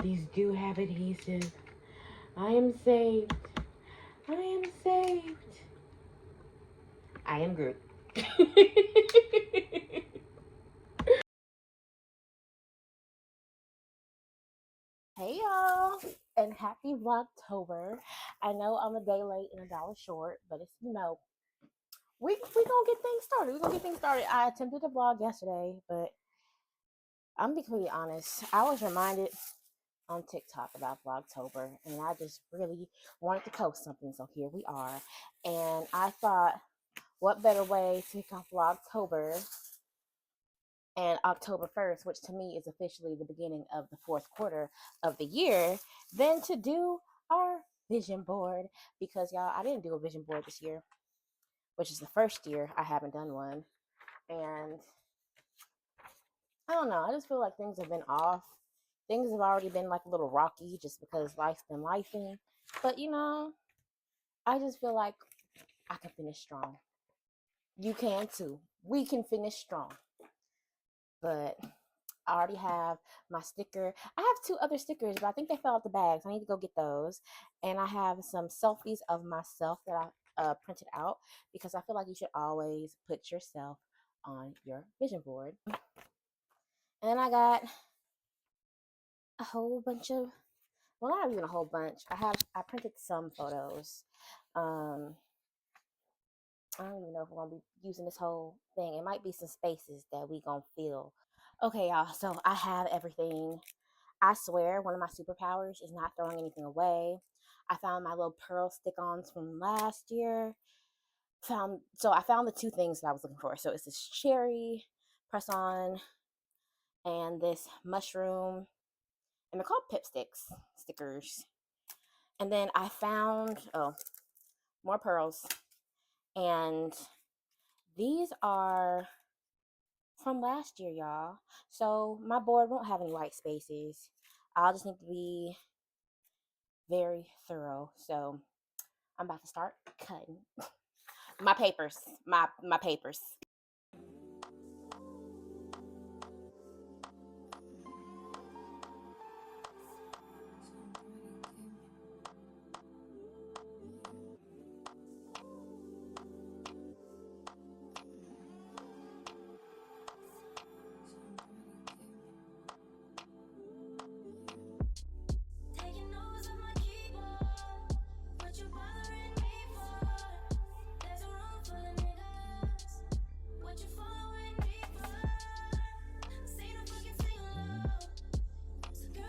These do have adhesive. I am saved. I am saved. I am Groot. Hey y'all, and happy Vlogtober. I know I'm a day late and a dollar short, but it's we gonna get things started. We gonna get things started. I attempted to vlog yesterday, but I'm being completely honest. I was reminded on TikTok about Vlogtober, and I just really wanted to post something. So here we are, and I thought, what better way to kick off Vlogtober and October 1st, which to me is officially the beginning of the fourth quarter of the year, than to do our vision board. Because y'all, I didn't do a vision board this year, which is the first year I haven't done one. And I don't know, I just feel like things have been off. Things have already been like a little rocky just because life's been lifing. But I just feel like I can finish strong. You can too. We can finish strong. But I already have my sticker. I have two other stickers, but I think they fell out the bags. I need to go get those. And I have some selfies of myself that I printed out because I feel like you should always put yourself on your vision board. And then I got a whole bunch of, well, not even a whole bunch. I printed some photos. I don't even know if we're gonna be using this whole thing. It might be some spaces that we gonna fill. Okay, y'all. So I have everything. I swear, one of my superpowers is not throwing anything away. I found my little pearl stick-ons from last year. I found the two things that I was looking for. So it's this cherry press-on and this mushroom, and they're called pip stickers. And then I found more pearls, and these are from last year, y'all. So my board won't have any white spaces. I'll just need to be very thorough. So I'm about to start cutting my papers. My papers.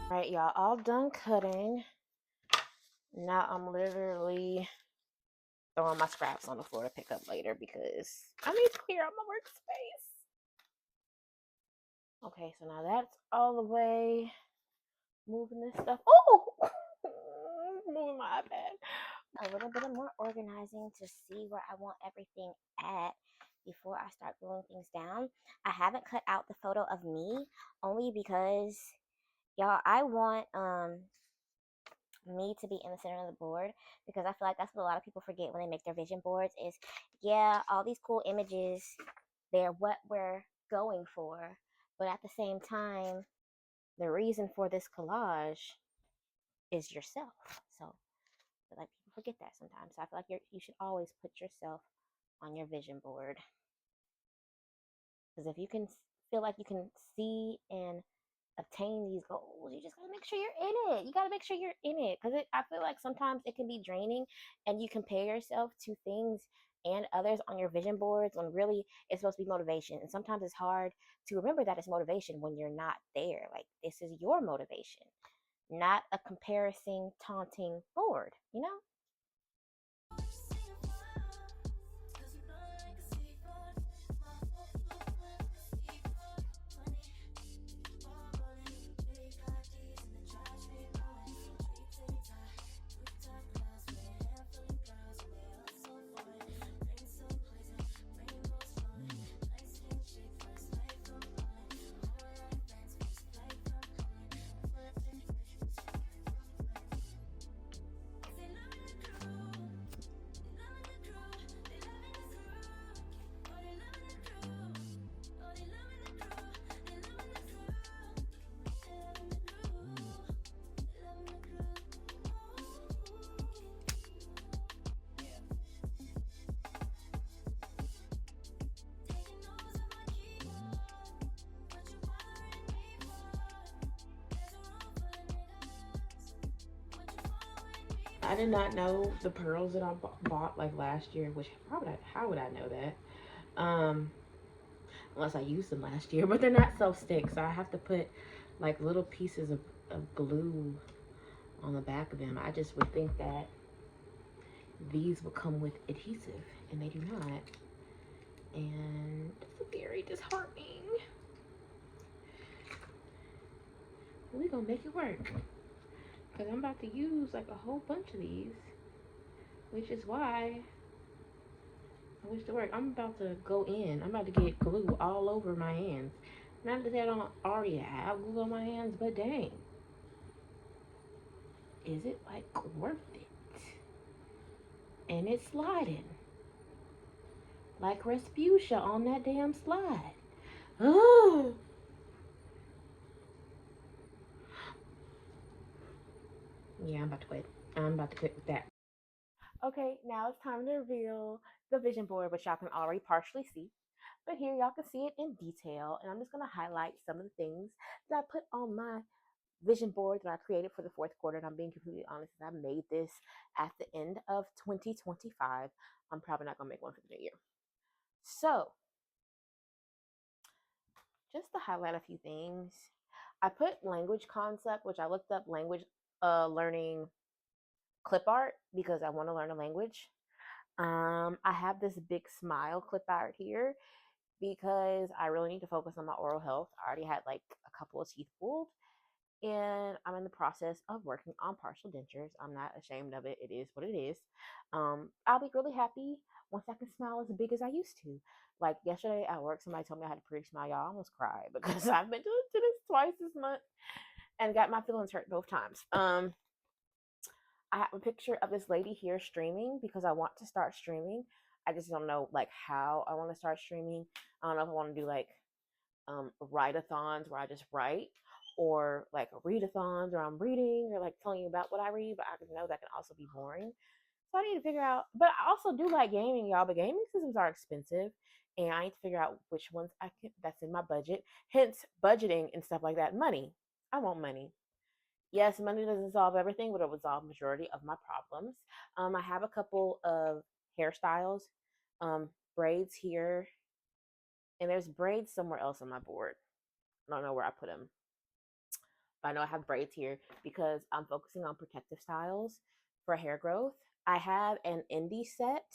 All right, y'all, all done cutting. Now I'm literally throwing my scraps on the floor to pick up later because I need to clear out my workspace. Okay, so now that's all the way. Moving this stuff. Oh! Moving my iPad. A little bit of more organizing to see where I want everything at before I start gluing things down. I haven't cut out the photo of me only because, y'all, I want me to be in the center of the board, because I feel like that's what a lot of people forget when they make their vision boards is, yeah, all these cool images, they're what we're going for, but at the same time, the reason for this collage is yourself. So I feel like people forget that sometimes. So I feel like you should always put yourself on your vision board, because if you can feel like you can see and obtain these goals, you just gotta make sure you're in it. You gotta make sure you're in it, because I feel like sometimes it can be draining, and you compare yourself to things and others on your vision boards when really it's supposed to be motivation. And sometimes it's hard to remember that it's motivation when you're not there. Like, this is your motivation, not a comparison taunting board, you know? did not know the pearls that I bought like last year, which how would I know that? Unless I used them last year, but they're not self stick, so I have to put like little pieces of glue on the back of them. I just would think that these would come with adhesive, and they do not. And it's very disheartening. We're gonna make it work. Because I'm about to use like a whole bunch of these, which is why I wish to work. I'm about to go in. I'm about to get glue all over my hands. Not that I don't already have glue on my hands, but dang. Is it like worth it? And it's sliding. Like Respucia on that damn slide. Oh. Yeah, I'm about to quit. I'm about to quit with that. Okay, now it's time to reveal the vision board, which y'all can already partially see. But here y'all can see it in detail, and I'm just going to highlight some of the things that I put on my vision board that I created for the fourth quarter. And I'm being completely honest, I made this at the end of 2025. I'm probably not going to make one for the new year. So, just to highlight a few things, I put language concept, which I looked up language learning clip art because I want to learn a language. I have this big smile clip art here because I really need to focus on my oral health. I already had like a couple of teeth pulled, and I'm in the process of working on partial dentures. I'm not ashamed of it. It is what it is. I'll be really happy once I can smile as big as I used to. Like yesterday at work, somebody told me I had a pretty smile. Y'all, I almost cried because I've been to this twice this month and got my feelings hurt both times. I have a picture of this lady here streaming because I want to start streaming. I just don't know like how I want to start streaming. I don't know if I want to do like write-a-thons where I just write, or like readathons where I'm reading or like telling you about what I read, but I know that can also be boring. So I need to figure out, but I also do like gaming, y'all, but gaming systems are expensive and I need to figure out which ones I can that's in my budget. Hence budgeting and stuff like that. Money. I want money. Yes, money doesn't solve everything, but it will solve majority of my problems. I have a couple of hairstyles, braids here, and there's braids somewhere else on my board. I don't know where I put them. But I know I have braids here because I'm focusing on protective styles for hair growth. I have an indie set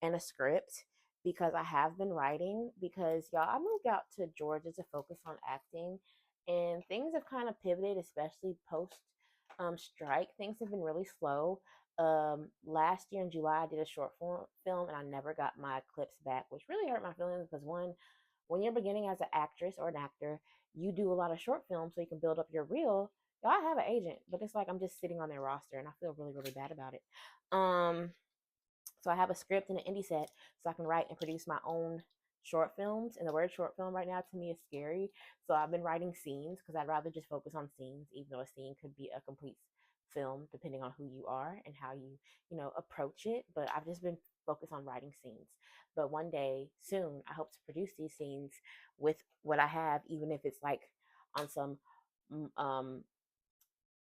and a script because I have been writing because y'all, I moved out to Georgia to focus on acting, and things have kind of pivoted, especially post strike. Things have been really slow. Last year in July, I did a short film and I never got my clips back, which really hurt my feelings because one, when you're beginning as an actress or an actor, you do a lot of short films so you can build up your reel. Y'all, I have an agent, but it's like I'm just sitting on their roster and I feel really, really bad about it. Um, so I have a script and an indie set so I can write and produce my own short films. And the word short film right now to me is scary. So I've been writing scenes because I'd rather just focus on scenes, even though a scene could be a complete film depending on who you are and how you approach it. But I've just been focused on writing scenes. But one day soon, I hope to produce these scenes with what I have, even if it's like on some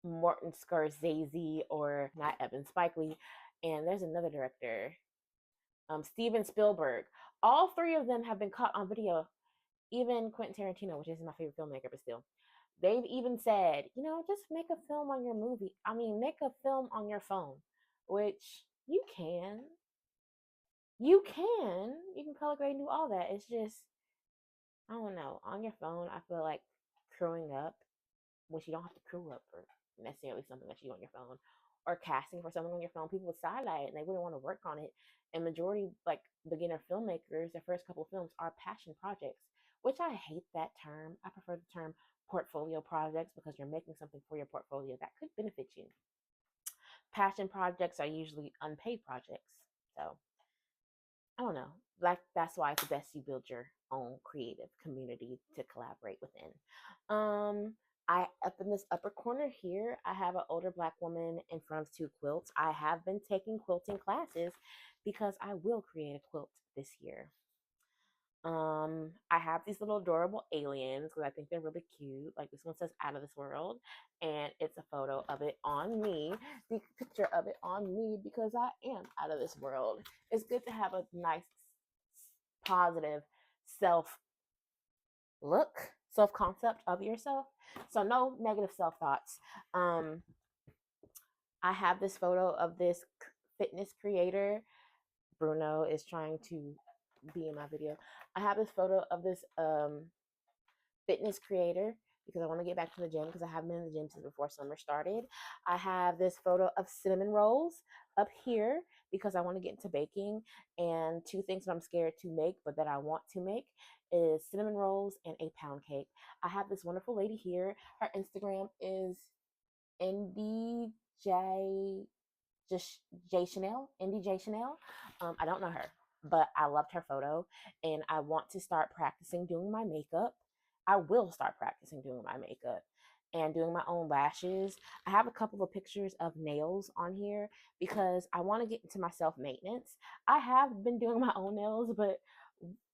Martin Scorsese or not Evan Spike Lee. And there's another director, Steven Spielberg. All three of them have been caught on video. Even Quentin Tarantino, which is my favorite filmmaker, but still, they've even said, just make a film on your movie. I mean, make a film on your phone, which you can. You can. You can color grade and do all that. It's just, I don't know. On your phone, I feel like crewing up, which you don't have to crew up for necessarily something that you do on your phone, or casting for someone on your phone. People would side eye it and they wouldn't want to work on it. And majority, like beginner filmmakers, their first couple of films are passion projects, which I hate that term. I prefer the term portfolio projects because you're making something for your portfolio that could benefit you. Passion projects are usually unpaid projects. So I don't know. Like that's why it's best you build your own creative community to collaborate within. I up in this upper corner here, I have an older black woman in front of two quilts. I have been taking quilting classes because I will create a quilt this year. I have these little adorable aliens because I think they're really cute. Like this one says "Out of this world," and it's a photo of it on me. The picture of it on me because I am out of this world. It's good to have a nice, positive self look, self concept of yourself. So no negative self thoughts. Um, I have this photo of this fitness creator. Bruno is trying to be in my video. I have this photo of this fitness creator because I want to get back to the gym because I haven't been in the gym since before summer started. I have this photo of cinnamon rolls up here because I want to get into baking. And two things that I'm scared to make but that I want to make is cinnamon rolls and a pound cake. I have this wonderful lady here. Her Instagram is NDJ just J Chanel, Indie J Chanel. I don't know her, but I loved her photo, and I want to start practicing doing my makeup. I will start practicing doing my makeup and doing my own lashes. I have a couple of pictures of nails on here because I want to get into my self maintenance. I have been doing my own nails, but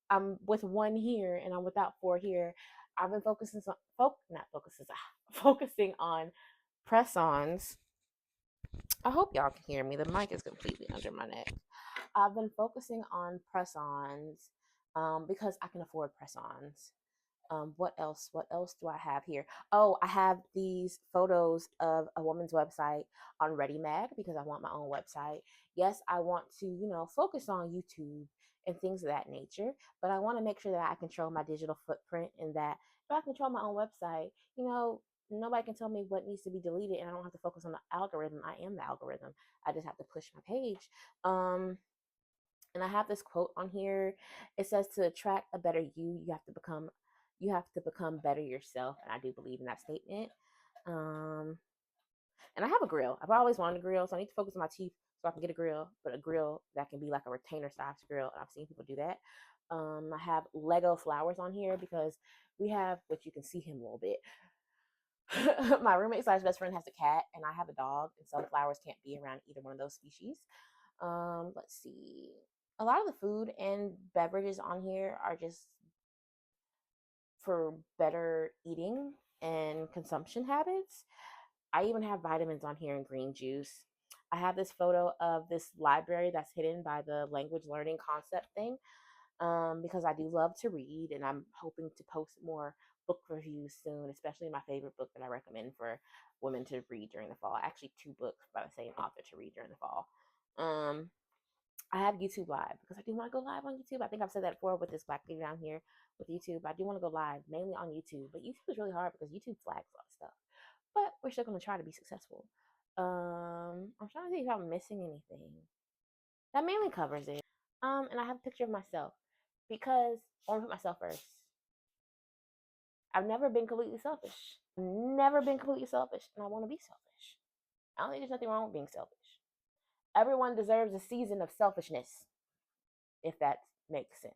I'm with one here and I'm without four here. I've been focusing on press-ons. I hope y'all can hear me. The mic is completely under my neck. I've been focusing on press-ons because I can afford press-ons. What else? What else do I have here? Oh, I have these photos of a woman's website on Ready Mag because I want my own website. Yes, I want to, focus on YouTube and things of that nature, but I want to make sure that I control my digital footprint and that if I control my own website, nobody can tell me what needs to be deleted and I don't have to focus on the algorithm. I am the algorithm. I just have to push my page. And I have this quote on here. It says to attract a better you have to become better yourself. And I do believe in that statement. Um, and I have a grill. I've always wanted a grill, so I need to focus on my teeth so I can get a grill, but a grill that can be like a retainer size grill. And I've seen people do that. I have Lego flowers on here because we have, which you can see him a little bit. My roommate slash best friend has a cat, and I have a dog, and so flowers can't be around either one of those species. Let's see. A lot of the food and beverages on here are just for better eating and consumption habits. I even have vitamins on here and green juice. I have this photo of this library that's hidden by the language learning concept thing because I do love to read and I'm hoping to post more book reviews soon, especially my favorite book that I recommend for women to read during the fall. Actually, two books by the same author to read during the fall. Um, I have YouTube Live because I do want to go live on YouTube. I think I've said that before with this black lady down here with YouTube. I do want to go live mainly on YouTube, but YouTube is really hard because YouTube flags a lot of stuff. But we're still going to try to be successful. I'm trying to think if I'm missing anything. That mainly covers it. And I have a picture of myself because I want to put myself first. I've never been completely selfish. Never been completely selfish, and I want to be selfish. I don't think there's nothing wrong with being selfish. Everyone deserves a season of selfishness, if that makes sense.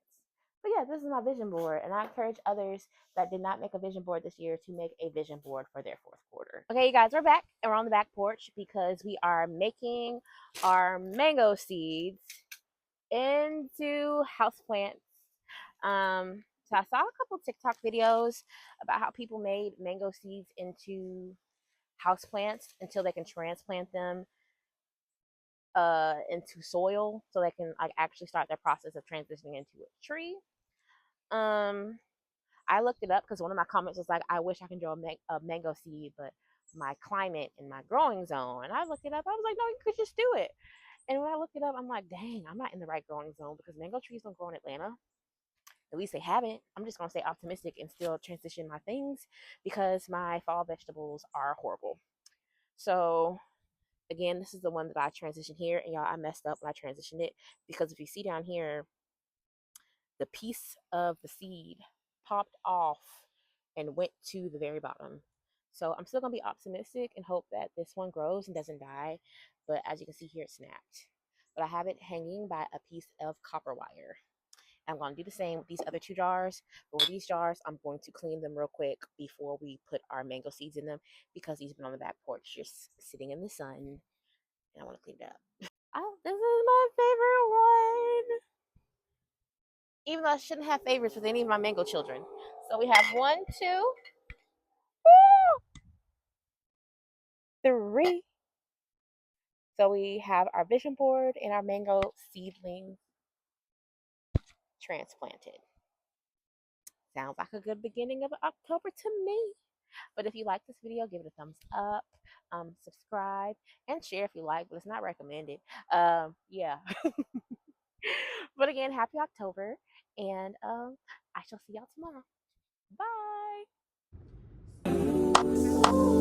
But yeah, this is my vision board, and I encourage others that did not make a vision board this year to make a vision board for their fourth quarter. Okay, you guys, we're back, and we're on the back porch because we are making our mango seeds into houseplants. So I saw a couple TikTok videos about how people made mango seeds into houseplants until they can transplant them into soil so they can like actually start their process of transitioning into a tree. Um, I looked it up because one of my comments was like, "I wish I can grow a mango seed, but my climate and my growing zone." And I looked it up. I was like, "No, you could just do it." And when I looked it up, I'm like, "Dang, I'm not in the right growing zone because mango trees don't grow in Atlanta. At least they haven't. I'm just gonna stay optimistic and still transition my things because my fall vegetables are horrible." So again, this is the one that I transitioned here, and y'all, I messed up when I transitioned it because if you see down here, the piece of the seed popped off and went to the very bottom. So I'm still gonna be optimistic and hope that this one grows and doesn't die. But as you can see here, it snapped. But I have it hanging by a piece of copper wire. I'm going to do the same with these other two jars. But with these jars, I'm going to clean them real quick before we put our mango seeds in them because these have been on the back porch just sitting in the sun. And I want to clean it up. Oh, this is my favorite one. even though I shouldn't have favorites with any of my mango children. So we have one, two, three. So we have our vision board and our mango seedlings transplanted. Sounds like a good beginning of October to me. But if you like this video, give it a thumbs up, subscribe, and share if you like, but it's not recommended. Yeah. But again, happy October, and I shall see y'all tomorrow. Bye.